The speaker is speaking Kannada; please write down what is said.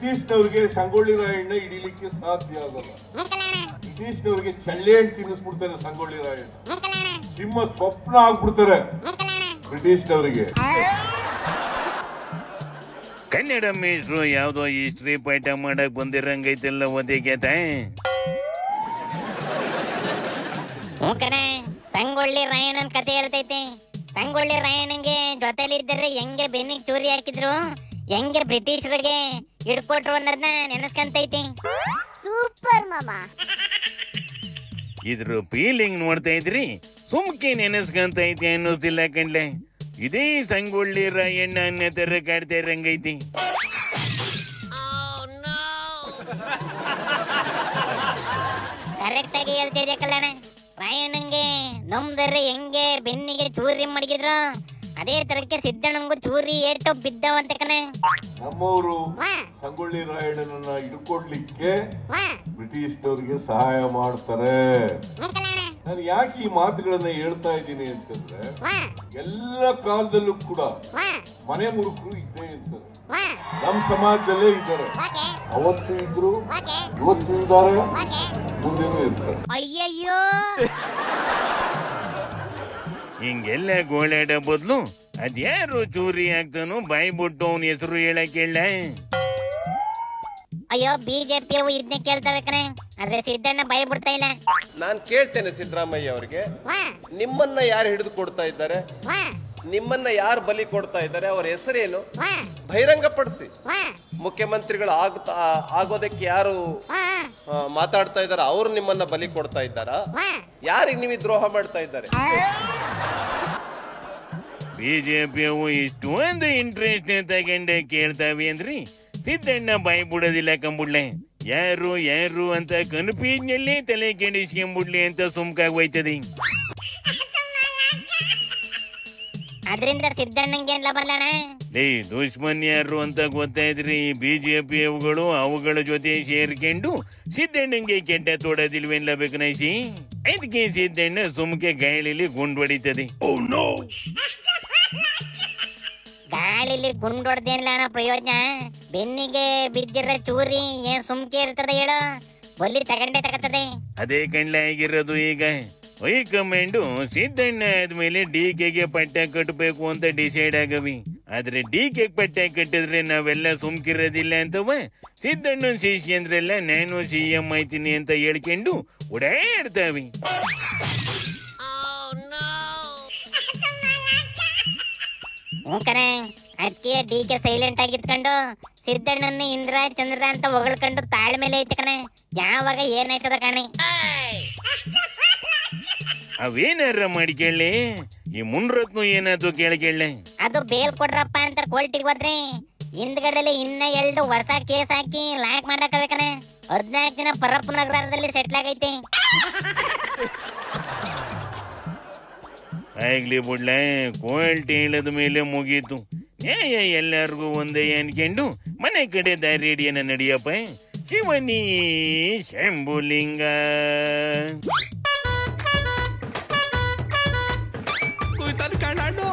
ಬ್ರಿಟಿಷ್ನವ್ರಿಗೆ ಸಂಗೊಳ್ಳಿ ರಾಯಣ್ಣ ಹಿಡಿಲಿಕ್ಕೆ ಸಾಧ್ಯ ಆಗಲ್ಲ. ಬ್ರಿಟಿಷ್ನವ್ರಿಗೆ ಚಳ್ಳೆ ಹಣ್ಣು ತಿನ್ನಿಸ್ಬಿಡ್ತಾರೆ ಸಂಗೊಳ್ಳಿ ರಾಯಣ್ಣ. ಸಿಂಹ ಸ್ವಪ್ನ ಆಗ್ಬಿಡ್ತಾರೆ ಬ್ರಿಟಿಷ್ನವರಿಗೆ. ಕನ್ನಡ ಮೇಷ್ಟ್ರು ಯಾವ್ದೋ ಹಿಸ್ಟ್ರಿ ಪಾಠ ಮಾಡಕ್ ಬಂದಿರಂಗೈತೆಲ್ಲ ಓದಿಗೆತ. ಸಂಗೊಳ್ಳಿ ರಾಯಣ್ಣನ ಕತೆ ಹೇಳ್ತೈತೆ. ಸಂಗೊಳ್ಳಿ ರಾಯಣ್ಣಂಗೆ ಜೊತೆಲಿದ್ದರೆ ಹೆಂಗೆ ಬೆನ್ನಿಗೆ ಚೂರಿ ಹಾಕಿದ್ರು, ಹೆಂಗೆ ಬ್ರಿಟಿಷರಿಗೆ ಹಿಡ್ಕೊಟ್ರು ಅನ್ನೋದನ್ನ ನೆನೆಸ್ಕಂತೈತಿ. ಸೂಪರ್ ಮಾಮ. ಇದ್ರ ಫೀಲಿಂಗ್ ನೋಡ್ತಾ ಇದ್ರಿ ಸುಮ್ಕೆ ನೆನೆಸ್ಕಂತ ಐತಿ ಅನ್ನೋದಿಲ್ಲ ಕಣ್ಲೆ. ಇದೇ ಸಂಗೊಳ್ಳಿ ರಾಯಣ್ಣ ಅನ್ನೋ ತರ ಕಾಡ್ತಾ ಇರಂಗೈತಿ. ಕರೆಕ್ಟ್ ಆಗಿ ಹೇಳ್ತಿದ್ಯಾ ಕಲ್ಯಾಣ. ರಾಯಣ್ಣಂಗೆ ನಮ್ದರೆ ಹೆಂಗೆ ಬೆನ್ನಿಗೆ ಚೂರಿ ಮಡಗಿದ್ರು ಅದೇ ತರಕ್ಕೆ ಸಿದ್ದಣ್ಣಂಗೂ ಚೂರಿ ಏಟು ಬಿದ್ದವಂತೆ ಕಣೆ. ನಮ್ಮವರು ಸಂಗೊಳ್ಳಿ ರಾಯಣ್ಣನನ್ನ ಹಿಡ್ಕೊಡ್ಲಿಕ್ಕೆ ಬ್ರಿಟಿಷ್ನವ್ರಿಗೆ ಸಹಾಯ ಮಾಡ್ತಾರೆ. ನಾನು ಯಾಕೆ ಈ ಮಾತುಗಳನ್ನ ಹೇಳ್ತಾ ಇದ್ದೀನಿ ಅಂತಂದ್ರೆ, ಎಲ್ಲ ಕಾಲದಲ್ಲೂ ಕೂಡ ಮನೆ ಮುರುಕರು ಇದ್ದೇ ಇರ್ತಾರೆ. ನಮ್ಮ ಸಮಾಜದಲ್ಲೇ ಇದ್ದಾರೆ. ಅವತ್ತು ಇದ್ರು, ಇವತ್ತು ಇದ್ದಾರೆ, ಮುಂದೆನೂ ಇರ್ತಾರೆ. ಅಯ್ಯಯ್ಯೋ, ಹಿಂಗೆಲ್ಲ ಗೋಳಾಡ ಬದ್ಲು ಅದ್ಯಾರು ಚೂರಿ ಆಗ್ತಾನೋ ಬಾಯಿ ಬಿಟ್ಟು ಅವನ ಹೆಸರು ಹೇಳಕ್ ಹೇಳ. ಅಯ್ಯೋ ಬಿಜೆಪಿಯವು ಇದನ್ನೇ ಕೇಳ್ತವೆ ಕಣೆ, ಆದ್ರೆ ಸಿದ್ದಣ್ಣ ಭಯ ಬಿಡ್ತಾ ಇಲ್ಲ. ನಾನು ಕೇಳ್ತೇನೆ ಸಿದ್ದರಾಮಯ್ಯ ಅವರಿಗೆ, ನಿಮ್ಮನ್ನ ಯಾರು ಹಿಡಿದು ಕೊಡ್ತಾ ಇದ್ದಾರೆ, ನಿಮ್ಮನ್ನ ಯಾರು ಬಲಿ ಕೊಡ್ತಾ ಇದ್ದಾರೆ, ಅವರ ಹೆಸರೇನು ಬಹಿರಂಗ ಪಡಿಸಿ. ಮುಖ್ಯಮಂತ್ರಿಗಳು ಆಗೋದಕ್ಕೆ ಯಾರು ಮಾತಾಡ್ತಾ ಇದ್ದಾರೆ, ಅವರು ನಿಮ್ಮನ್ನ ಬಲಿ ಕೊಡ್ತಾ ಇದ್ದಾರಾ, ಯಾರಿಗೆ ನೀವು ದ್ರೋಹ ಮಾಡ್ತಾ ಇದ್ದಾರೆ? ಬಿಜೆಪಿಯವು ಇಷ್ಟೊಂದು ಇಂಟ್ರೆಸ್ಟ್ ತಗೊಂಡೆ ಕೇಳ್ತಾವೆ ಅಂದ್ರಿ ಸಿದ್ದಣ್ಣ ಬಾಯಿ ಬಿಡೋದಿಲ್ಲ ಕಂಬುಡ್ಲೆ. ಯಾರು ಯಾರು ಅಂತ ಕನ್ಫ್ಯೂಸ್ನಲ್ಲಿ ತಲೆ ಕೆಡಿಸ್ಕೊಂಬಿಡ್ಲಿ ಅಂತ ಸುಮ್ಕಾಗಿ ಹೋಯ್ತದೆ. ಅದರಿಂದ ಸಿದ್ದಣ್ಣಂಗೆ ಏನ್ ಲಾಭ ಅಲ್ಲಣ್ಣ? ದುಶ್ಮನ್ ಯಾರು ಅಂತ ಗೊತ್ತಾಯ್ದ್ರಿ ಬಿಜೆಪಿ ಅವುಗಳ ಜೊತೆ ಸೇರ್ಕೊಂಡು ಸಿದ್ದಣ್ಣಂಗೆ ಕೆಟ್ಟ ತೋಡೋದಿಲ್ವೇನ್ಲ ಬೇಕನೈಸಿ. ಅದಕ್ಕೆ ಸಿದ್ದಣ್ಣ ಸುಮ್ಕೆ ಗಾಳಿಲಿ ಗುಂಡು ಹೊಡಿತದೆ. ಗಾಳಿಲಿ ಗುಂಡು ಹೊಡೆದೇನಿಲ್ಲ ಅಣ್ಣ ಪ್ರಯೋಜನ. ಬೆನ್ನಿಗೆ ಬಿದ್ದಿರೋ ಚೂರಿ ಏನ್ ಸುಮ್ಕೆ ಇರ್ತದೆ ಹೇಳು, ಬಲ್ಲಿ ತಗೊಂಡೇ ತಗತ್ತದೆ. ಅದೇ ಕಣ್ಣ ಆಗಿರೋದು. ಈಗ ಹೈಕಮಾಂಡು ಸಿದ್ದಣ್ಣ ಆದ್ಮೇಲೆ ಡಿಕೆಗೆ ಪಟ್ಟ ಕಟ್ಟಬೇಕು ಅಂತ ಡಿಸೈಡ್ ಆಗವಿ. ಆದ್ರೆ ಡಿಕೆ ಪಟ್ಟ ಕಟ್ಟಿದ್ರೆ ನಾವೆಲ್ಲ ಸುಮ್ಕಿರೋದಿಲ್ಲ ಅಂತವ ಸಿದ್ದಣ್ಣನ ಶಿಷ್ಯಂದ್ರೆಲ್ಲ ನಾನು ಸಿಎಂ ಆಯ್ತೀನಿ ಅಂತ ಹೇಳ್ಕೊಂಡು ಓಡಾಡ್ತಾವಿ. ಅದಕ್ಕೆ ಡಿಕೆ ಸೈಲೆಂಟ್ ಆಗಿತ್ಕೊಂಡು ಸಿದ್ದಣ್ಣನ ಇಂದ್ರ ಚಂದ್ರ ಅಂತ ಹೊಗಳ್ಕೊಂಡು ತಾಳ್ಮೇಲೆ ಐತೆ ಕಣೆ. ಯಾವಾಗ ಏನಾಯ್ತದ ಕಣೆ, ಅವೇನಾರ ಮಾಡಿಕೊಳ್ಳಿ. ಈ ಮುನ್ರತ್ನ ಏನಾದ್ರು ಕೇಳಕೇಳೆ, ಅದು ಬೇಲ್ ಕೊಡ್ರಪ್ಪ ಅಂತ ಕೋರ್ಟಿಗೆ ಹೋದ್ರೆ ಹಿಂದ್ಗಡೆಲಿ ಇನ್ನ 2 ವರ್ಷ ಕೇಸ್ ಹಾಕಿ ಲಾಕ್ ಮಾಡಕವೆ ಕಣೆ. 14 ದಿನ ಪರಪ್ಪು ನಗರದಲ್ಲಿ ಸೆಟ್ಲ್ ಆಗೈತೆ. ಆಗ್ಲಿ ಬಿಡ್ಲ, ಕೋಲ್ಟ್ ಹೇಳದ ಮೇಲೆ ಮುಗೀತು. ನ್ಯಾಯ ಎಲ್ಲಾರ್ಗು ಒಂದೇ ಅನ್ಕೊಂಡು ಮನೆ ಕಡೆ ದಾರಿ ಹಿಡಿಯನ ನಡಿಯಪ್ಪ. ಶಿವನಿ ಶಂಭುಲಿಂಗ. ಕಣ್ಣು